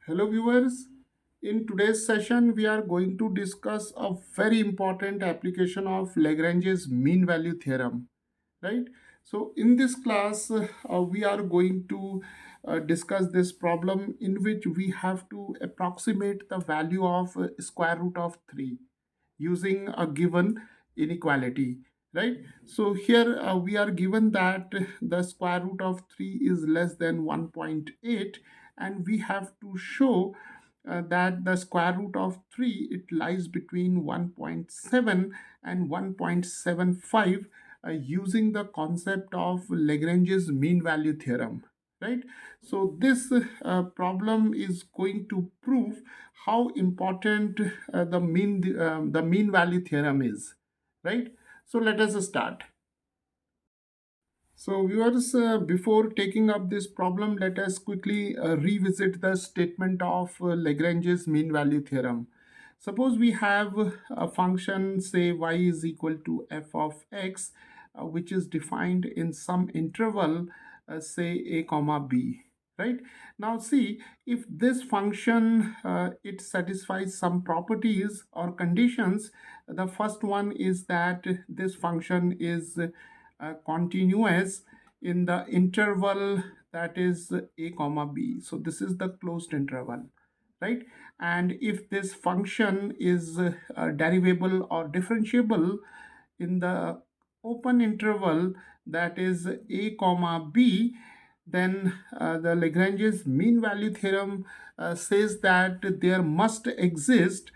Hello, viewers. In today's session, we are going to discuss a very important application of Lagrange's mean value theorem, right? So, in this class, we are going to discuss this problem in which we have to approximate the value of square root of 3 using a given inequality, right? So here we are given that the square root of 3 is less than 1.8, and we have to show that the square root of 3 it lies between 1.7 and 1.75 using the concept of Lagrange's mean value theorem, right? So this problem is going to prove how important the mean value theorem is, right? So let us start. So viewers, before taking up this problem, let us quickly revisit the statement of Lagrange's mean value theorem. Suppose we have a function, say y is equal to f of x, which is defined in some interval, say a comma b, right? Now see, if this function it satisfies some properties or conditions. The first one is that this function is continuous in the interval that is a comma b. So this is the closed interval, right? And if this function is derivable or differentiable in the open interval that is a comma b, then the Lagrange's mean value theorem says that there must exist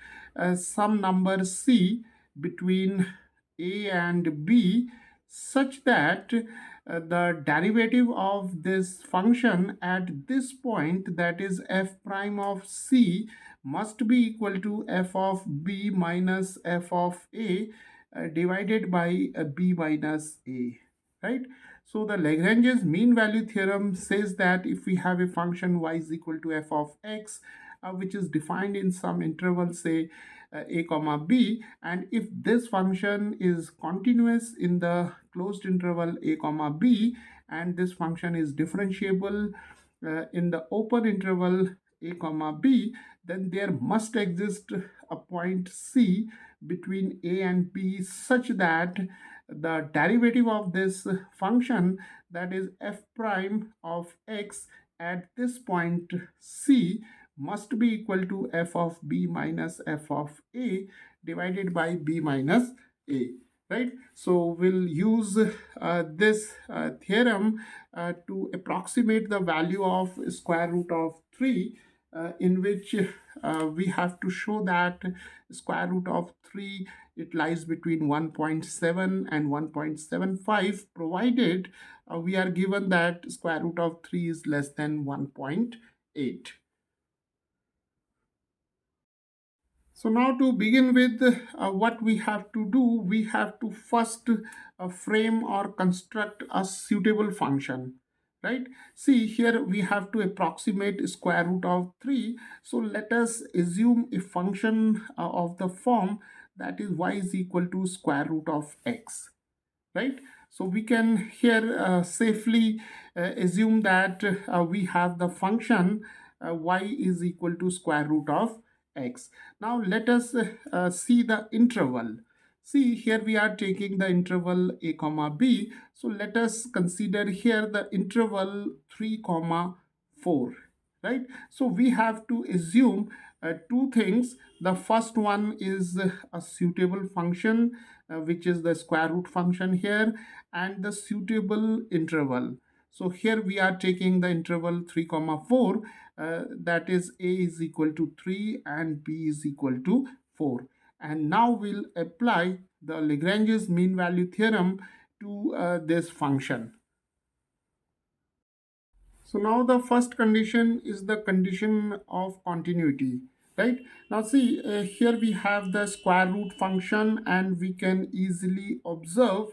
some number c between a and b such that the derivative of this function at this point, that is f prime of c, must be equal to f of b minus f of a divided by b minus a, right? So the Lagrange's mean value theorem says that if we have a function y is equal to f of x, which is defined in some interval, say a comma b, and if this function is continuous in the closed interval a comma b, and this function is differentiable in the open interval a comma b, then there must exist a point c between a and b such that the derivative of this function, that is f prime of x at this point c, must be equal to f of b minus f of a divided by b minus a, right? So we'll use this theorem to approximate the value of square root of 3, in which we have to show that square root of 3 it lies between 1.7 and 1.75, provided we are given that square root of 3 is less than 1.8. So now to begin with, what we have to do, we have to first frame or construct a suitable function, right? See, here we have to approximate square root of 3. So let us assume a function of the form that is y is equal to square root of x, right? So we can here safely assume that we have the function y is equal to square root of x. Now let us see the interval. See, here we are taking the interval a comma b. So let us consider here the interval 3 comma 4, right? So we have to assume two things. The first one is a suitable function, which is the square root function here, and the suitable interval. So here we are taking the interval 3 comma 4, that is a is equal to 3 and b is equal to 4. And now we'll apply the Lagrange's mean value theorem to this function. So now the first condition is the condition of continuity, right? Now see, here we have the square root function, and we can easily observe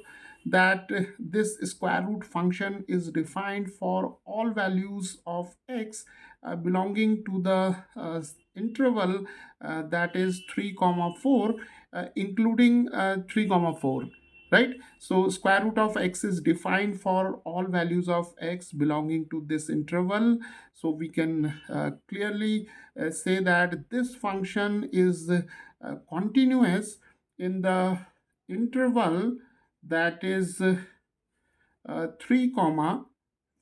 that this square root function is defined for all values of x belonging to the interval that is 3 comma 4, including 3 comma 4. right? So square root of x is defined for all values of x belonging to this interval. So we can clearly say that this function is continuous in the interval that is 3 comma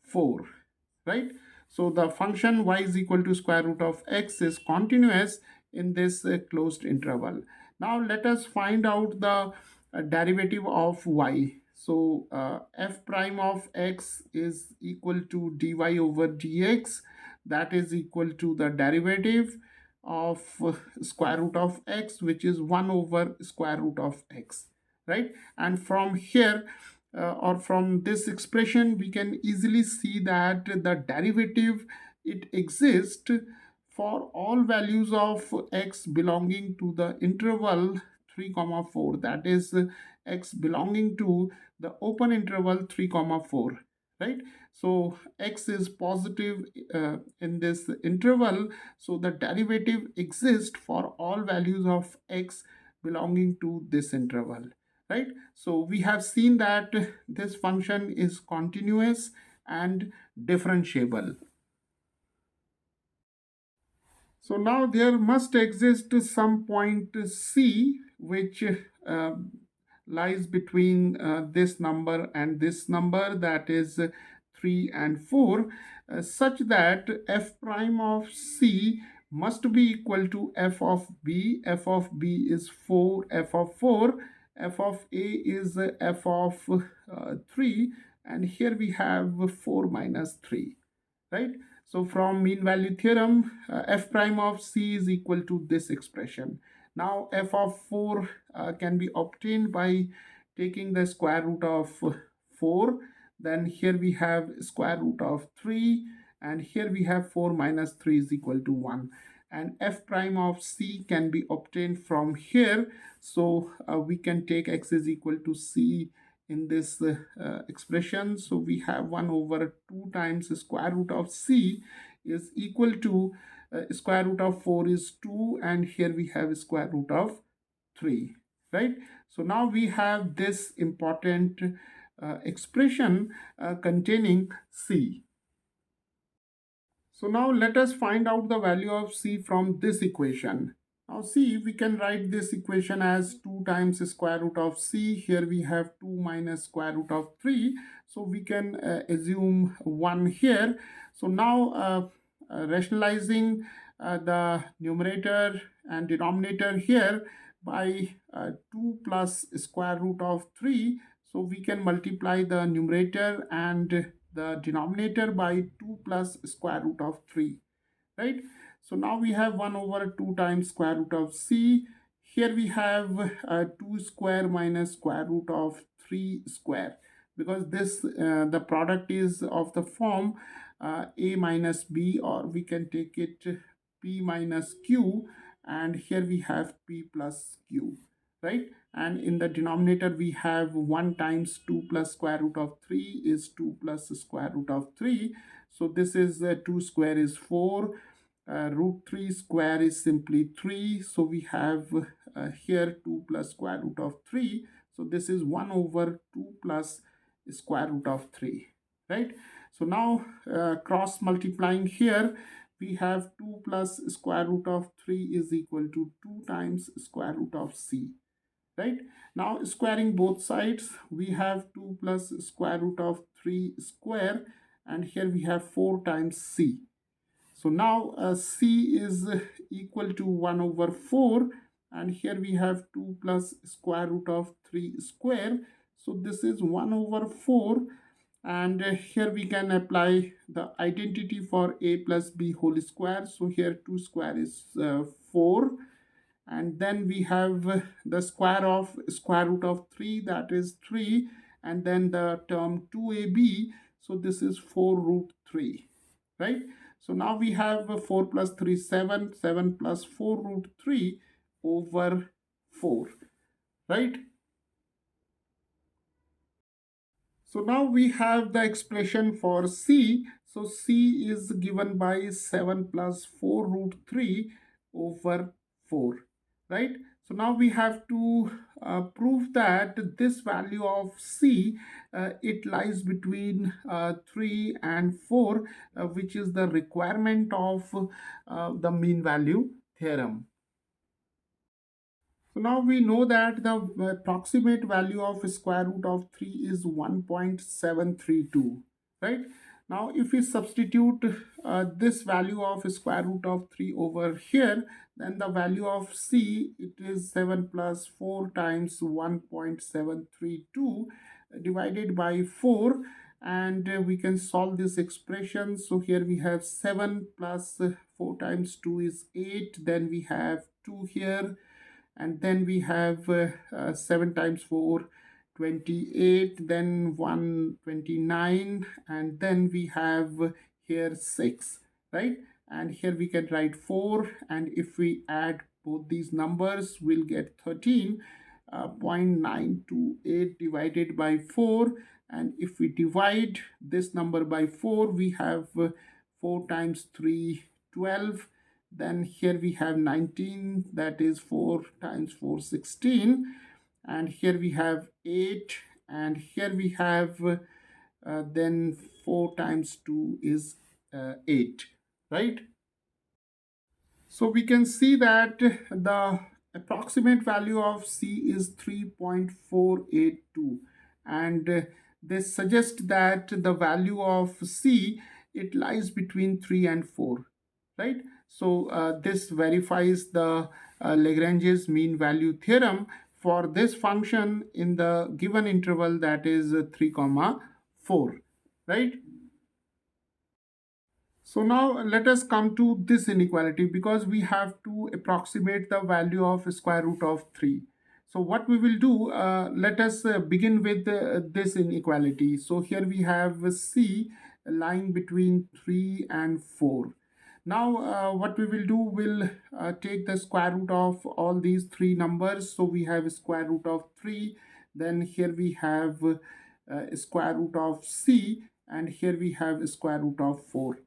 4, right? So the function y is equal to square root of x is continuous in this closed interval. Now let us find out the derivative of y. So f prime of x is equal to dy over dx, that is equal to the derivative of square root of x, which is 1 over square root of x, right? And from here or from this expression we can easily see that the derivative, it exists for all values of x belonging to the interval 3 comma 4, that is x belonging to the open interval 3 comma 4, right? So x is positive in this interval, so the derivative exists for all values of x belonging to this interval, right? So we have seen that this function is continuous and differentiable. So now there must exist some point C which uh, lies between this number and this number, that is 3 and 4, such that f prime of C must be equal to f of B. F of B is 4, f of 4, f of A is f of 3, and here we have 4 minus 3, right? So from mean value theorem, f prime of C is equal to this expression. Now f of 4 can be obtained by taking the square root of 4. Then here we have square root of 3, and here we have 4 minus 3 is equal to 1. And f prime of C can be obtained from here. So we can take x is equal to C in this expression. So we have 1 over 2 times the square root of C is equal to square root of 4 is 2, and here we have square root of 3, right? So now we have this important expression containing C. So now let us find out the value of C from this equation. Now see, we can write this equation as 2 times square root of C. Here we have 2 minus square root of 3. So we can assume 1 here. So now rationalizing the numerator and denominator here by 2 plus square root of 3. So we can multiply the numerator and the denominator by 2 plus square root of 3, right? So now we have 1 over 2 times square root of C. Here we have 2 square minus square root of 3 square, because this the product is of the form a minus b, or we can take it p minus q, and here we have p plus q, right? And in the denominator we have 1 times 2 plus square root of 3 is 2 plus square root of 3. So this is 2 square is 4, root 3 square is simply 3. So we have here 2 plus square root of 3. So this is 1 over 2 plus square root of 3, right? So now cross multiplying here, we have 2 plus square root of 3 is equal to 2 times square root of C, right? Now squaring both sides, we have 2 plus square root of 3 square, and here we have 4 times C. So now C is equal to 1 over 4, and here we have 2 plus square root of 3 square. So this is 1 over 4, and here we can apply the identity for a plus b whole square. So here 2 square is 4, and then we have the square of square root of 3, that is 3, and then the term 2ab, so this is 4 root 3, right? So now we have 4 plus 3 7, 7 plus 4 root 3 over 4, right? So now we have the expression for C. So C is given by 7 plus 4 root 3 over 4, right? So now we have to prove that this value of C, it lies between 3 and 4, which is the requirement of the mean value theorem. So now we know that the approximate value of square root of 3 is 1.732, right? Now if we substitute this value of square root of 3 over here, then the value of C, it is 7 plus 4 times 1.732 divided by 4, and we can solve this expression. So here we have 7 plus 4 times 2 is 8, then we have 2 here, and then we have 7 times 4 28, then 129, and then we have here 6, right? And here we can write 4, and if we add both these numbers we'll get 13, 0.928 divided by 4, and if we divide this number by 4 we have 4 times 3 12, then here we have 19, that is 4 times 4 16, and here we have 8, and here we have then 4 times 2 is 8, right? So we can see that the approximate value of C is 3.482, and this suggests that the value of C, it lies between 3 and 4, right? So this verifies the Lagrange's mean value theorem for this function in the given interval, that is 3 comma 4, right? So now let us come to this inequality, because we have to approximate the value of square root of 3. So what we will do, let us begin with this inequality. So here we have C lying between 3 and 4. Now what we will do, will take the square root of all these three numbers. So we have square root of 3, then here we have square root of C, and here we have square root of 4,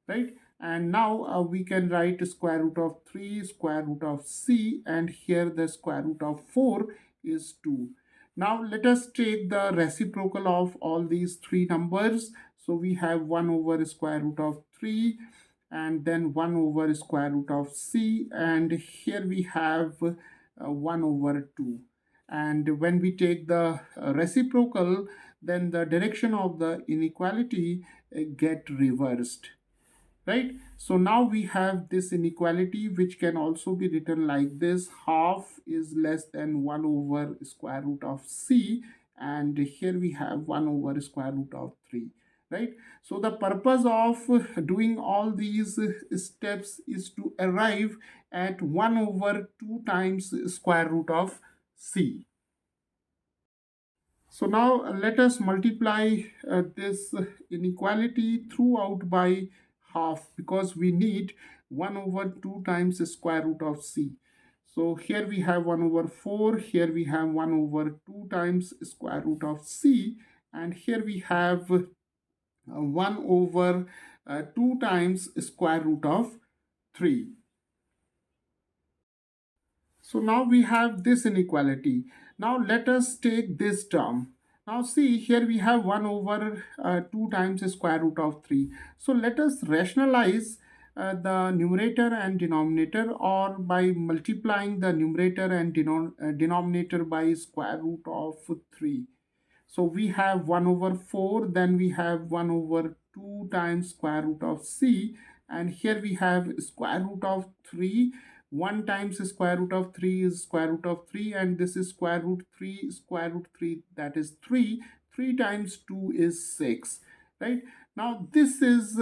right? And now we can write square root of 3, square root of C, and here the square root of 4 is 2. Now let us take the reciprocal of all these three numbers. So we have 1 over square root of 3, and then 1 over square root of C, and here we have 1 over 2. And when we take the reciprocal, then the direction of the inequality get reversed, right? So now we have this inequality, which can also be written like this: half is less than 1 over square root of C, and here we have 1 over square root of 3, right? So the purpose of doing all these steps is to arrive at 1 over 2 times square root of C. So now let us multiply this inequality throughout by half, because we need 1 over 2 times the square root of C. So here we have 1 over 4, here we have 1 over 2 times square root of C, and here we have 1 over 2 times square root of 3. So now we have this inequality. Now let us take this term. Now see, here we have 1 over 2 times the square root of 3. So let us rationalize the numerator and denominator, or by multiplying the numerator and denominator by square root of 3. So we have 1 over 4, then we have 1 over 2 times square root of C, and here we have square root of 3. 1 times square root of 3 is square root of 3, and this is square root 3, square root 3, that is 3. 3 times 2 is 6, right? Now this is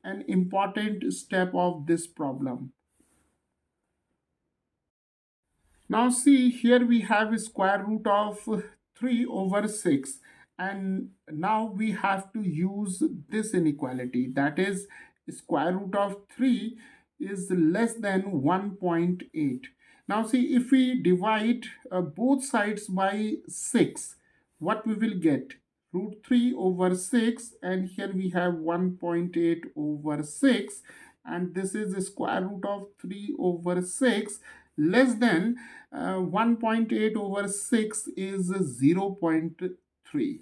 an important step of this problem. Now see, here we have a square root of 3 over 6, and now we have to use this inequality, that is square root of 3 is less than 1.8. Now see, if we divide both sides by 6, what we will get? Root 3 over 6, and here we have 1.8 over 6, and this is the square root of 3 over 6, less than 1.8 over 6 is 0.3,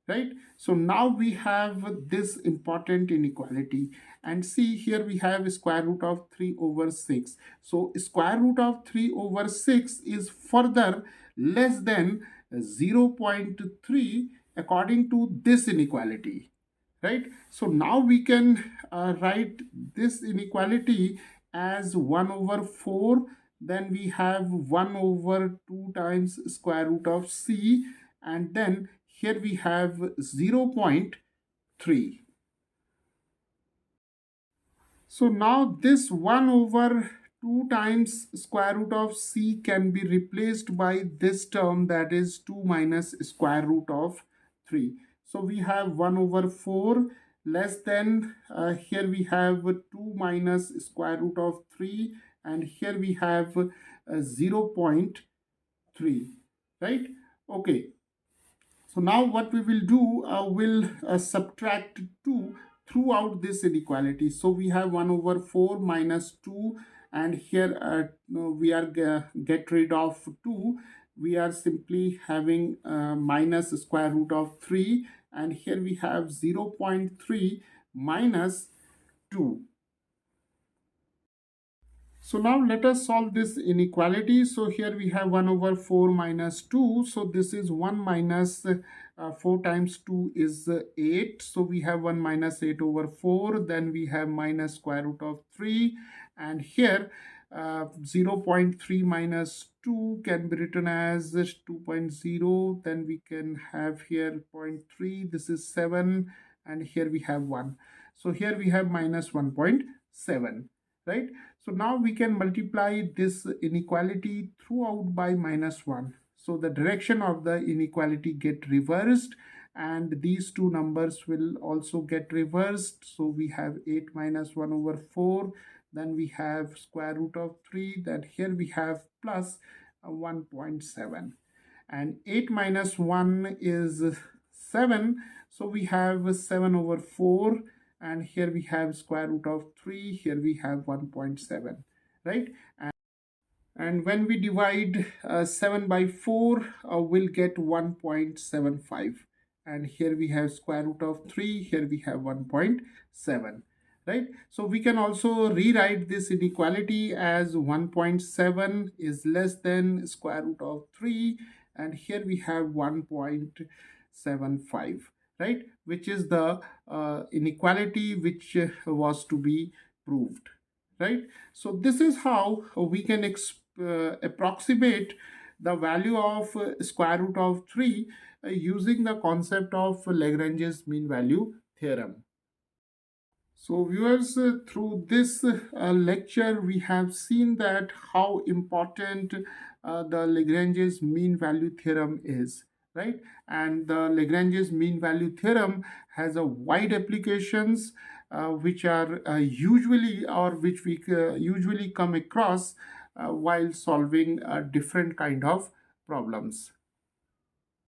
right? So now we have this important inequality, and see here we have square root of 3 over 6. So square root of 3 over 6 is further less than 0.3 according to this inequality, right? So now we can write this inequality as 1 over 4, then we have 1 over 2 times square root of c, and then here we have 0.3. So now this 1 over 2 times square root of c can be replaced by this term, that is 2 minus square root of 3. So we have 1 over 4 less than, here we have 2 minus square root of 3, and here we have 0.3, right? Okay, so now what we will do, we'll subtract 2 throughout this inequality. So we have 1 over 4 minus 2, and here no, we are get rid of 2. We are simply having minus square root of 3, and here we have 0.3 minus 2. So now let us solve this inequality. So here we have 1 over 4 minus 2. So this is 1 minus 4 times 2 is 8. So we have 1 minus 8 over 4. Then we have minus square root of 3. And here 0.3 minus 2 can be written as 2.0. Then we can have here 0.3. This is 7. And here we have 1. So here we have minus 1.7, right? So now we can multiply this inequality throughout by minus 1. So the direction of the inequality get reversed, and these two numbers will also get reversed. So we have 8 minus 1 over 4, then we have square root of 3, then here we have plus 1.7. And 8 minus 1 is 7, so we have 7 over 4, and here we have square root of 3, here we have 1.7, right? And when we divide 7 by 4, we'll get 1.75, and here we have square root of 3, here we have 1.7, right? So we can also rewrite this inequality as 1.7 is less than square root of 3, and here we have 1.75, right, which is the inequality which was to be proved, right? So this is how we can approximate the value of square root of 3 using the concept of Lagrange's mean value theorem. So viewers, through this lecture, we have seen that how important the Lagrange's mean value theorem is, right? And the Lagrange's mean value theorem has a wide applications which are usually, or which we usually come across while solving different kind of problems.